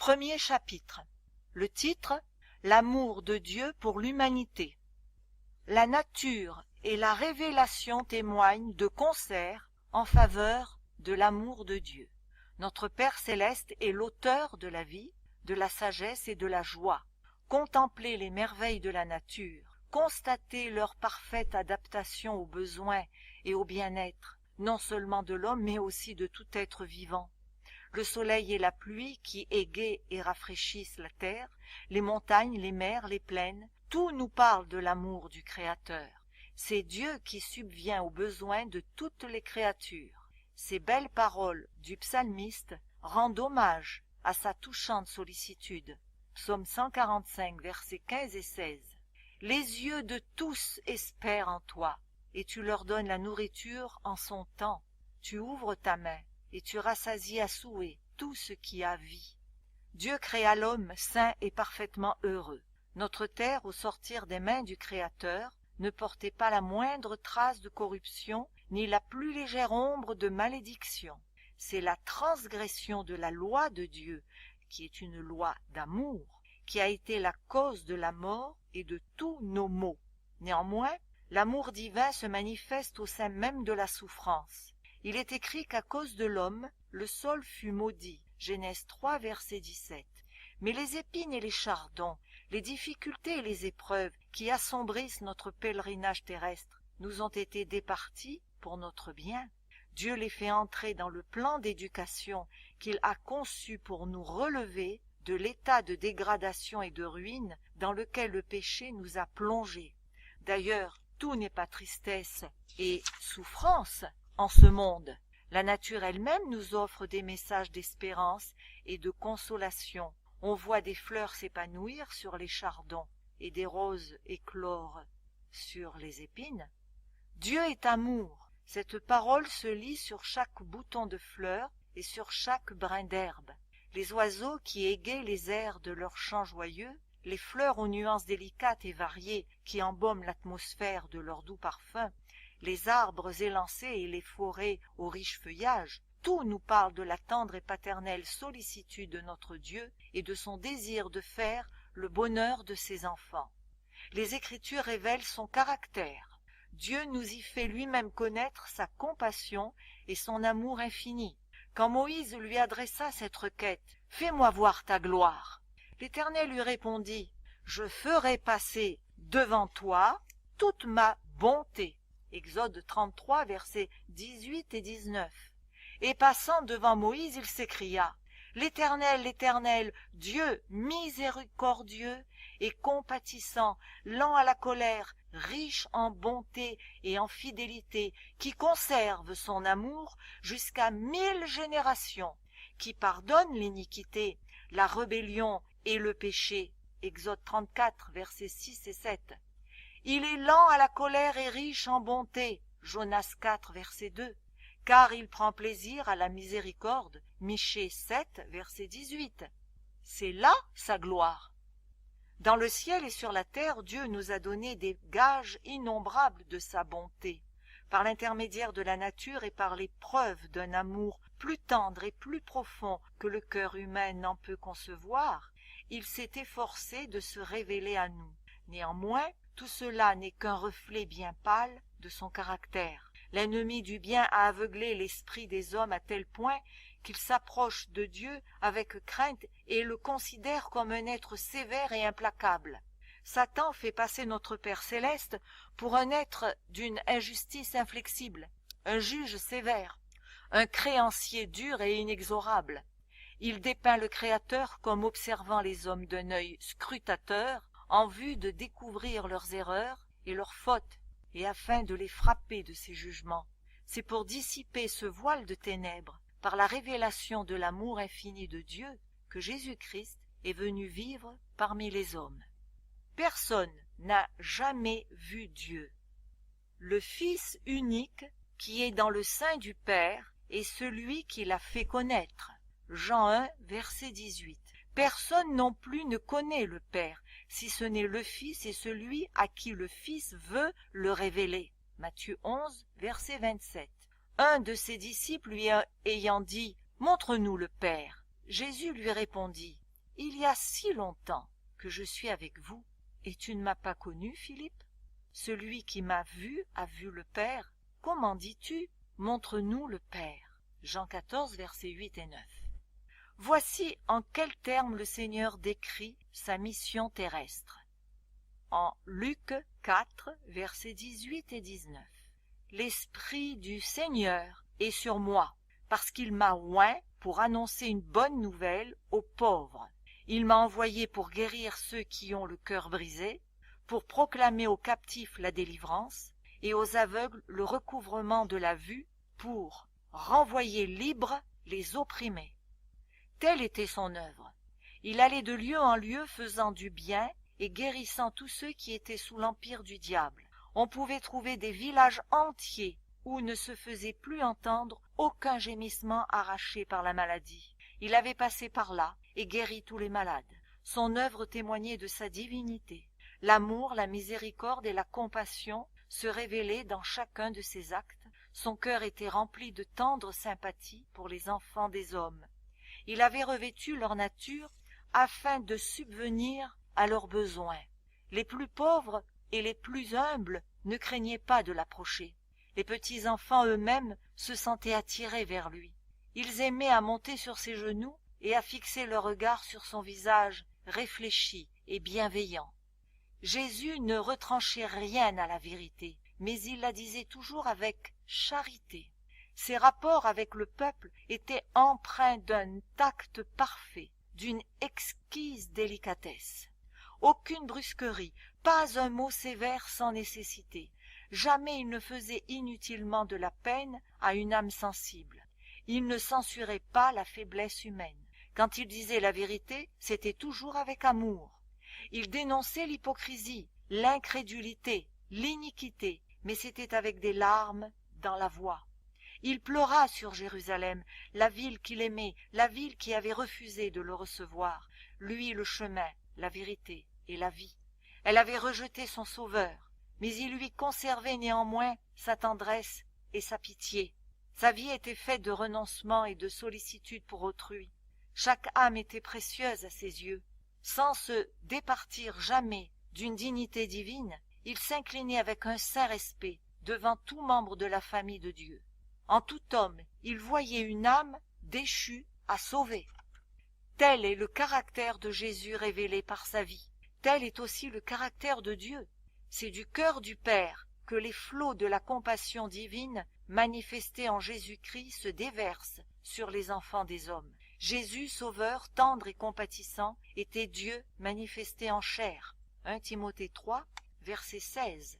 Premier chapitre. Le titre: L'amour de Dieu pour l'humanité. La nature et la révélation témoignent de concert en faveur de l'amour de Dieu. Notre Père céleste est l'auteur de la vie, de la sagesse et de la joie. Contempler les merveilles de la nature, constater leur parfaite adaptation aux besoins et au bien-être, non seulement de l'homme mais aussi de tout être vivant. Le soleil et la pluie qui égayent et rafraîchissent la terre, les montagnes, les mers, les plaines, tout nous parle de l'amour du Créateur. C'est Dieu qui subvient aux besoins de toutes les créatures. Ces belles paroles du psalmiste rendent hommage à sa touchante sollicitude. Psaume 145, versets 15 et 16. Les yeux de tous espèrent en toi, et tu leur donnes la nourriture en son temps. Tu ouvres ta main, et tu rassasies à souhait tout ce qui a vie. Dieu créa l'homme sain et parfaitement heureux. Notre terre, au sortir des mains du Créateur, ne portait pas la moindre trace de corruption, ni la plus légère ombre de malédiction. C'est la transgression de la loi de Dieu, qui est une loi d'amour, qui a été la cause de la mort et de tous nos maux. Néanmoins, l'amour divin se manifeste au sein même de la souffrance. Il est écrit qu'à cause de l'homme, le sol fut maudit. Genèse 3, verset 17. Mais les épines et les chardons, les difficultés et les épreuves qui assombrissent notre pèlerinage terrestre nous ont été départis pour notre bien. Dieu les fait entrer dans le plan d'éducation qu'il a conçu pour nous relever de l'état de dégradation et de ruine dans lequel le péché nous a plongés. D'ailleurs, tout n'est pas tristesse et souffrance en ce monde. La nature elle-même nous offre des messages d'espérance et de consolation. On voit des fleurs s'épanouir sur les chardons et des roses éclore sur les épines. Dieu est amour. Cette parole se lit sur chaque bouton de fleur et sur chaque brin d'herbe. Les oiseaux qui égayent les airs de leurs chants joyeux, les fleurs aux nuances délicates et variées qui embaument l'atmosphère de leur doux parfum, les arbres élancés et les forêts aux riches feuillages, tout nous parle de la tendre et paternelle sollicitude de notre Dieu et de son désir de faire le bonheur de ses enfants. Les Écritures révèlent son caractère. Dieu nous y fait lui-même connaître sa compassion et son amour infini. Quand Moïse lui adressa cette requête, « Fais-moi voir ta gloire », l'Éternel lui répondit, « Je ferai passer devant toi toute ma bonté ». Exode 33, versets 18 et 19. Et passant devant Moïse, il s'écria, « L'Éternel, l'Éternel, Dieu miséricordieux et compatissant, lent à la colère, riche en bonté et en fidélité, qui conserve son amour jusqu'à 1000 générations, qui pardonne l'iniquité, la rébellion et le péché. » Exode 34, versets 6 et 7. Il est lent à la colère et riche en bonté. Jonas 4, verset 2. Car il prend plaisir à la miséricorde. Michée 7, verset 18. C'est là sa gloire. Dans le ciel et sur la terre, Dieu nous a donné des gages innombrables de sa bonté. Par l'intermédiaire de la nature et par les preuves d'un amour plus tendre et plus profond que le cœur humain n'en peut concevoir, il s'est efforcé de se révéler à nous. Néanmoins, tout cela n'est qu'un reflet bien pâle de son caractère. L'ennemi du bien a aveuglé l'esprit des hommes à tel point qu'ils s'approchent de Dieu avec crainte et le considèrent comme un être sévère et implacable. Satan fait passer notre Père céleste pour un être d'une injustice inflexible, un juge sévère, un créancier dur et inexorable. Il dépeint le Créateur comme observant les hommes d'un œil scrutateur, en vue de découvrir leurs erreurs et leurs fautes, et afin de les frapper de ses jugements. C'est pour dissiper ce voile de ténèbres, par la révélation de l'amour infini de Dieu, que Jésus-Christ est venu vivre parmi les hommes. Personne n'a jamais vu Dieu. Le Fils unique qui est dans le sein du Père est celui qui l'a fait connaître. Jean 1, verset 18. Personne non plus ne connaît le Père, si ce n'est le Fils et celui à qui le Fils veut le révéler. Matthieu 11, verset 27. Un de ses disciples lui ayant dit « Montre-nous le Père », Jésus lui répondit il y a si longtemps que je suis avec vous, et tu ne m'as pas connu, Philippe? Celui qui m'a vu a vu le Père. Comment dis-tu? Montre-nous le Père. Jean 14, versets 8 et 9. Voici en quels termes le Seigneur décrit sa mission terrestre. En Luc 4, versets 18 et 19. L'Esprit du Seigneur est sur moi, parce qu'il m'a oint pour annoncer une bonne nouvelle aux pauvres. Il m'a envoyé pour guérir ceux qui ont le cœur brisé, pour proclamer aux captifs la délivrance et aux aveugles le recouvrement de la vue, pour renvoyer libres les opprimés. Telle était son œuvre. Il allait de lieu en lieu faisant du bien et guérissant tous ceux qui étaient sous l'empire du diable. On pouvait trouver des villages entiers où ne se faisait plus entendre aucun gémissement arraché par la maladie. Il avait passé par là et guéri tous les malades. Son œuvre témoignait de sa divinité. L'amour, la miséricorde et la compassion se révélaient dans chacun de ses actes. Son cœur était rempli de tendre sympathie pour les enfants des hommes. Il avait revêtu leur nature afin de subvenir à leurs besoins. Les plus pauvres et les plus humbles ne craignaient pas de l'approcher. Les petits enfants eux-mêmes se sentaient attirés vers lui. Ils aimaient à monter sur ses genoux et à fixer leur regard sur son visage réfléchi et bienveillant. Jésus ne retranchait rien à la vérité, mais il la disait toujours avec charité. Ses rapports avec le peuple étaient empreints d'un tact parfait, d'une exquise délicatesse. Aucune brusquerie, pas un mot sévère sans nécessité. Jamais il ne faisait inutilement de la peine à une âme sensible. Il ne censurait pas la faiblesse humaine. Quand il disait la vérité, c'était toujours avec amour. Il dénonçait l'hypocrisie, l'incrédulité, l'iniquité, mais c'était avec des larmes dans la voix. Il pleura sur Jérusalem, la ville qu'il aimait, la ville qui avait refusé de le recevoir, lui le chemin, la vérité et la vie. Elle avait rejeté son sauveur, mais il lui conservait néanmoins sa tendresse et sa pitié. Sa vie était faite de renoncement et de sollicitude pour autrui. Chaque âme était précieuse à ses yeux. Sans se départir jamais d'une dignité divine, il s'inclinait avec un saint respect devant tout membre de la famille de Dieu. En tout homme, il voyait une âme déchue à sauver. Tel est le caractère de Jésus révélé par sa vie. Tel est aussi le caractère de Dieu. C'est du cœur du Père que les flots de la compassion divine manifestée en Jésus-Christ se déversent sur les enfants des hommes. Jésus, sauveur, tendre et compatissant, était Dieu manifesté en chair. 1 Timothée 3, verset 16.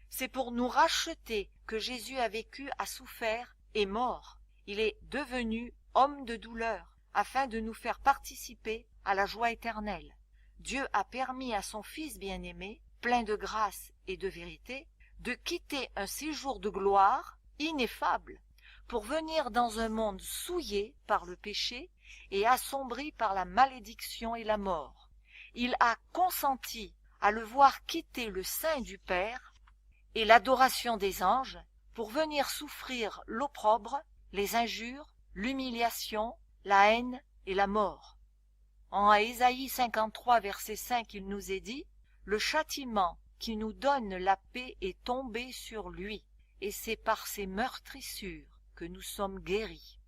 C'est pour nous racheter que Jésus a vécu, a souffert et mort. Il est devenu homme de douleur, afin de nous faire participer à la joie éternelle. Dieu a permis à son Fils bien-aimé, plein de grâce et de vérité, de quitter un séjour de gloire ineffable pour venir dans un monde souillé par le péché et assombri par la malédiction et la mort. Il a consenti à le voir quitter le sein du Père et l'adoration des anges pour venir souffrir l'opprobre, les injures, l'humiliation, la haine et la mort. En Ésaïe 53, verset 5, il nous est dit « Le châtiment qui nous donne la paix est tombé sur lui, et c'est par ses meurtrissures que nous sommes guéris. »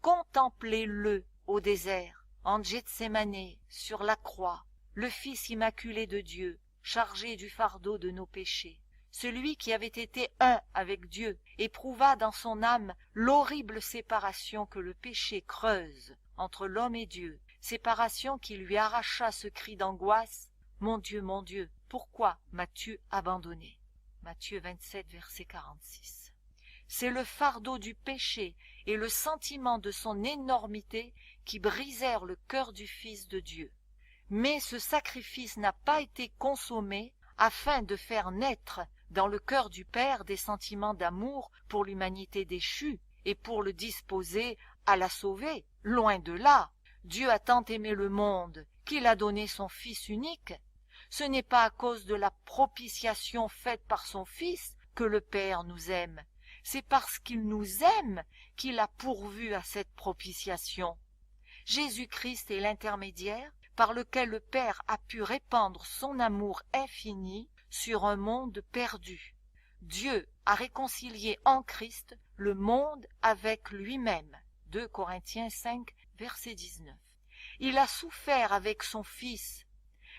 Contemplez-le au désert, en Gethsémanée, sur la croix, le Fils immaculé de Dieu, chargé du fardeau de nos péchés. Celui qui avait été un avec Dieu éprouva dans son âme l'horrible séparation que le péché creuse entre l'homme et Dieu, séparation qui lui arracha ce cri d'angoisse « Mon Dieu, pourquoi m'as-tu abandonné ?» Matthieu 27, verset 46. C'est le fardeau du péché et le sentiment de son énormité qui brisèrent le cœur du Fils de Dieu. Mais ce sacrifice n'a pas été consommé afin de faire naître dans le cœur du Père des sentiments d'amour pour l'humanité déchue et pour le disposer à la sauver. Loin de là, Dieu a tant aimé le monde qu'il a donné son Fils unique. Ce n'est pas à cause de la propitiation faite par son Fils que le Père nous aime. C'est parce qu'il nous aime qu'il a pourvu à cette propitiation. Jésus-Christ est l'intermédiaire par lequel le Père a pu répandre son amour infini sur un monde perdu. Dieu a réconcilié en Christ le monde avec lui-même. 2 Corinthiens 5, verset 19. Il a souffert avec son Fils.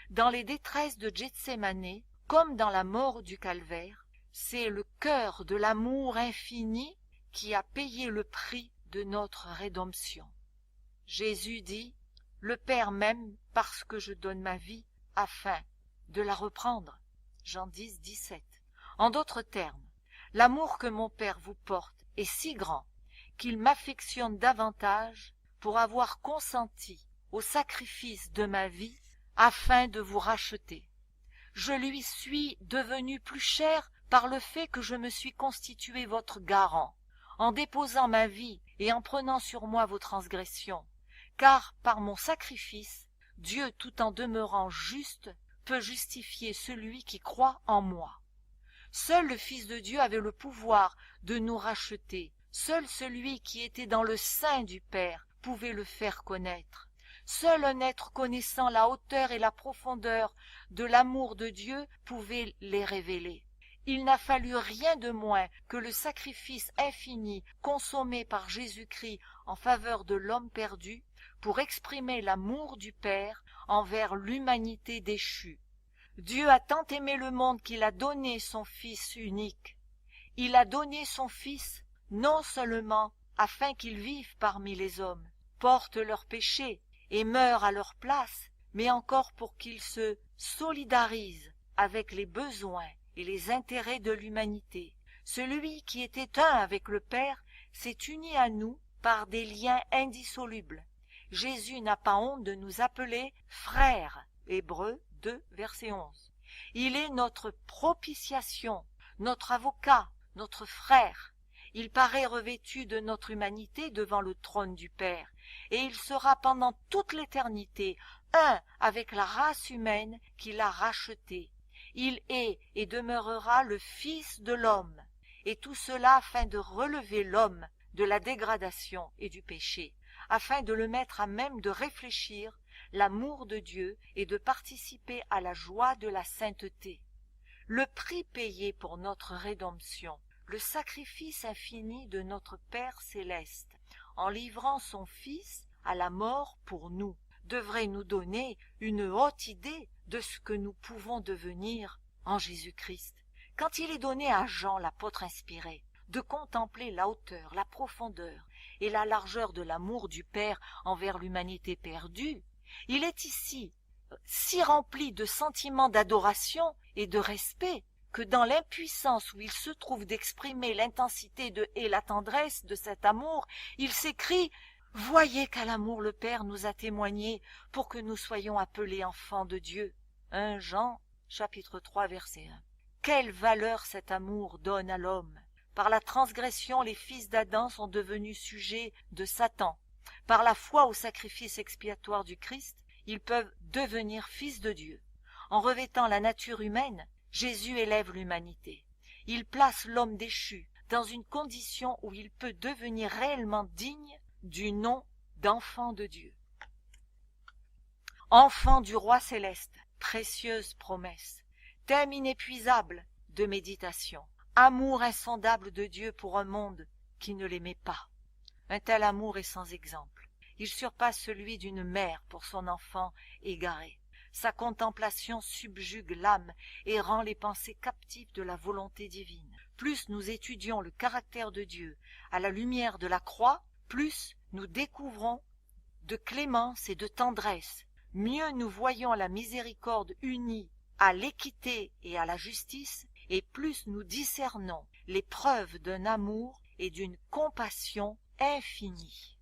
Dans les détresses de Gethsémani, comme dans la mort du calvaire, c'est le cœur de l'amour infini qui a payé le prix de notre rédemption. Jésus dit, « Le Père m'aime parce que je donne ma vie afin de la reprendre. » Jean 10, 17. En d'autres termes, l'amour que mon Père vous porte est si grand qu'il m'affectionne davantage pour avoir consenti au sacrifice de ma vie afin de vous racheter. Je lui suis devenu plus cher par le fait que je me suis constitué votre garant, en déposant ma vie et en prenant sur moi vos transgressions, car par mon sacrifice, Dieu, tout en demeurant juste, peut justifier celui qui croit en moi. Seul le Fils de Dieu avait le pouvoir de nous racheter, seul celui qui était dans le sein du Père pouvait le faire connaître. Seul un être connaissant la hauteur et la profondeur de l'amour de Dieu pouvait les révéler. Il n'a fallu rien de moins que le sacrifice infini consommé par Jésus-Christ en faveur de l'homme perdu pour exprimer l'amour du Père envers l'humanité déchue. Dieu a tant aimé le monde qu'il a donné son Fils unique. Il a donné son Fils non seulement afin qu'il vive parmi les hommes, porte leurs péchés et meure à leur place, mais encore pour qu'il se solidarise avec les besoins et les intérêts de l'humanité. Celui qui était un avec le Père s'est uni à nous par des liens indissolubles. Jésus n'a pas honte de nous appeler frères. Hébreux 2, verset 11. Il est notre propitiation, notre avocat, notre frère. Il paraît revêtu de notre humanité devant le trône du Père, et il sera pendant toute l'éternité un avec la race humaine qu'il a rachetée. Il est et demeurera le Fils de l'homme, et tout cela afin de relever l'homme de la dégradation et du péché, afin de le mettre à même de réfléchir l'amour de Dieu et de participer à la joie de la sainteté. Le prix payé pour notre rédemption, le sacrifice infini de notre Père céleste, en livrant son Fils à la mort pour nous, devrait nous donner une haute idée de ce que nous pouvons devenir en Jésus-Christ. Quand il est donné à Jean, l'apôtre inspiré, de contempler la hauteur, la profondeur et la largeur de l'amour du Père envers l'humanité perdue, il est ici si rempli de sentiments d'adoration et de respect que dans l'impuissance où il se trouve d'exprimer l'intensité et la tendresse de cet amour, il s'écrie « Voyez quel amour le Père nous a témoigné pour que nous soyons appelés enfants de Dieu. » 1 Jean, chapitre 3, verset 1. Quelle valeur cet amour donne à l'homme! Par la transgression, les fils d'Adam sont devenus sujets de Satan. Par la foi au sacrifice expiatoire du Christ, ils peuvent devenir fils de Dieu. En revêtant la nature humaine, Jésus élève l'humanité. Il place l'homme déchu dans une condition où il peut devenir réellement digne du nom d'enfant de Dieu. Enfant du roi céleste, précieuse promesse, thème inépuisable de méditation, amour insondable de Dieu pour un monde qui ne l'aimait pas. Un tel amour est sans exemple. Il surpasse celui d'une mère pour son enfant égaré. Sa contemplation subjugue l'âme et rend les pensées captives de la volonté divine. Plus nous étudions le caractère de Dieu à la lumière de la croix, plus nous découvrons de clémence et de tendresse. Mieux nous voyons la miséricorde unie à l'équité et à la justice, et plus nous discernons les preuves d'un amour et d'une compassion infinie.